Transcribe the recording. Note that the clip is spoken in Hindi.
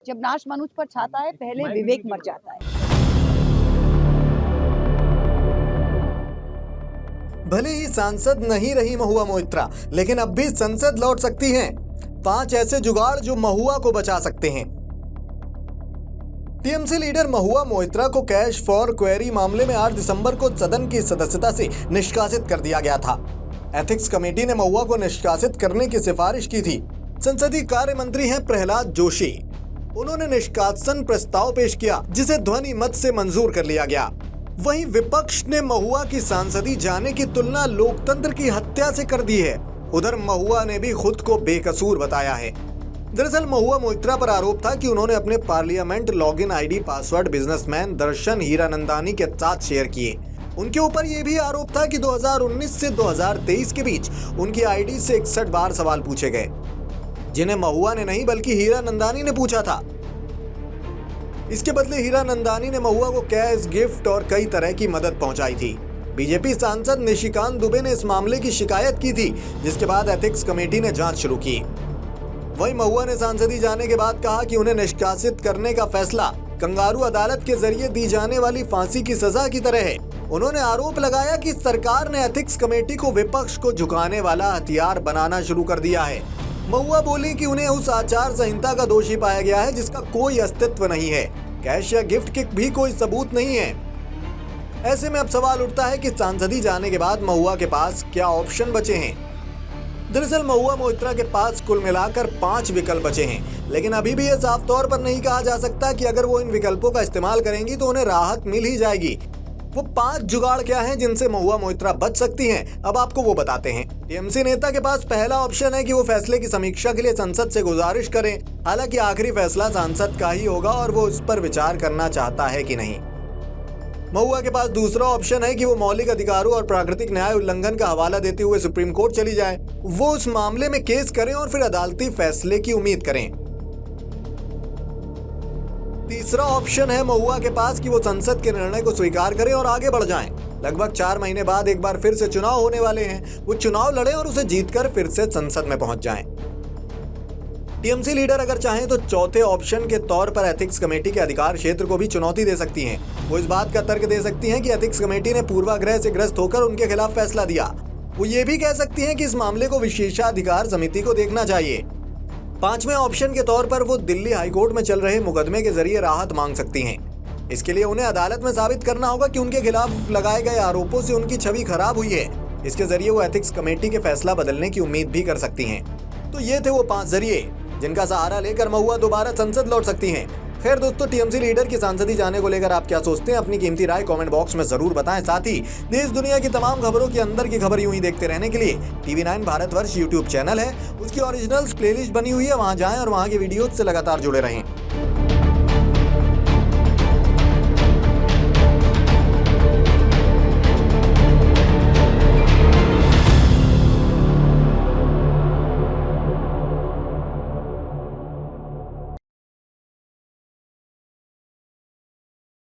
जब नाश मनुष्य पर छाता है, पहले विवेक मर जाता है। भले ही सांसद नहीं रही महुआ मोइत्रा, लेकिन अब भी संसद लौट सकती हैं। 5 ऐसे जुगाड़ जो महुआ को बचा सकते हैं। टीएमसी लीडर महुआ मोइत्रा को कैश फॉर क्वेरी मामले में 8 दिसंबर को सदन की सदस्यता से निष्कासित कर दिया गया था। एथिक्स कमेटी ने महुआ को निष्कासित करने की सिफारिश की थी। संसदीय कार्य मंत्री हैं प्रहलाद जोशी। उन्होंने निष्कासन प्रस्ताव पेश किया, जिसे ध्वनि मत से मंजूर कर लिया गया। वहीं विपक्ष ने महुआ की सांसदी जाने की तुलना लोकतंत्र की हत्या से कर दी है। उधर महुआ ने भी खुद को बेकसूर बताया है। दरअसल महुआ मोइत्रा पर आरोप था कि उन्होंने अपने parliament login ID password businessman Darshan Hiranandani के साथ शेयर किए। उनके ऊपर यह भी आरोप था कि 2019 से 2023 के बीच उनकी आईडी से 61 बार सवाल पूछे गए, जिन्हें महुआ ने नहीं बल्कि हीरानंदानी ने पूछा था। इसके बदले हीरानंदानी ने महुआ को कैश, गिफ्ट और कई तरह की मदद पहुंचाई थी। बीजेपी सांसद निशिकांत दुबे ने इस मामले की शिकायत की थी, जिसके बाद एथिक्स कमेटी ने जांच शुरू की। वहीं महुआ ने सांसदी जाने के बाद कहा कि उन्हें निष्कासित करने का फैसला कंगारू अदालत के जरिए दी जाने वाली फांसी की सजा की तरह है। उन्होंने आरोप लगाया कि सरकार ने एथिक्स कमेटी को विपक्ष को झुकाने वाला हथियार बनाना शुरू कर दिया है। महुआ बोली कि उन्हें उस आचार संहिता का दोषी पाया गया है जिसका कोई अस्तित्व नहीं है। कैश या गिफ्ट के भी कोई सबूत नहीं है। ऐसे में अब सवाल उठता है कि सांसदी जाने के बाद महुआ के पास क्या ऑप्शन बचे हैं। दरअसल महुआ मोइत्रा के पास कुल मिलाकर 5 विकल्प बचे हैं, लेकिन अभी भी यह साफ तौर पर नहीं कहा जा सकता कि अगर वो इन विकल्पों का इस्तेमाल करेंगी तो उन्हें राहत मिल ही जाएगी। वो 5 जुगाड़ क्या हैं जिनसे महुआ मोइत्रा बच सकती हैं, अब आपको वो बताते हैं। टीएमसी नेता के पास पहला ऑप्शन है कि वो फैसले की समीक्षा के लिए संसद से गुजारिश करें। हालांकि आखिरी फैसला सांसद का ही होगा और वो इस पर विचार करना चाहता है कि नहीं। महुआ के पास दूसरा ऑप्शन है कि वो मौलिक अधिकारों और प्राकृतिक न्याय उल्लंघन का हवाला देते हुए सुप्रीम कोर्ट चली जाए। वो उस मामले में केस करें और फिर अदालती फैसले की उम्मीद करें। तीसरा ऑप्शन है महुआ के पास कि वो संसद के निर्णय को स्वीकार करें और आगे बढ़ जाएं। लगभग 4 महीने बाद एक बार फिर से चुनाव होने वाले हैं। वो चुनाव लड़ें और उसे जीतकर फिर से संसद में पहुंच जाएं। टीएमसी लीडर अगर चाहें तो चौथे ऑप्शन के तौर पर एथिक्स कमेटी के अधिकार क्षेत्र को भी चुनौती दे सकती हैं। वो इस बात का तर्क दे सकती हैं कि एथिक्स कमेटी ने पूर्वाग्रह से ग्रस्त होकर उनके खिलाफ फैसला दिया। वो ये भी कह सकती हैं कि इस मामले को विशेषाधिकार समिति को देखना चाहिए। 5वें ऑप्शन के तौर पर वो दिल्ली हाईकोर्ट में चल रहे मुकदमे के जरिए राहत मांग सकती हैं। इसके लिए उन्हें अदालत में साबित करना होगा कि उनके खिलाफ लगाए गए आरोपों से उनकी छवि खराब हुई है। इसके जरिए वो एथिक्स कमेटी के फैसला बदलने की उम्मीद भी कर सकती हैं। तो ये थे वो 5 जरिए जिनका सहारा लेकर महुआ दोबारा संसद लौट सकती हैं। खैर दोस्तों, टीएमसी लीडर की सांसदी जाने को लेकर आप क्या सोचते हैं? अपनी कीमती राय कमेंट बॉक्स में जरूर बताएं। साथ ही देश दुनिया की तमाम खबरों के अंदर की खबर यूं ही देखते रहने के लिए TV9 भारतवर्ष यूट्यूब चैनल है, उसकी ओरिजिनल्स प्लेलिस्ट बनी हुई है, वहां जाएं और वहां के वीडियोज से लगातार जुड़े रहें।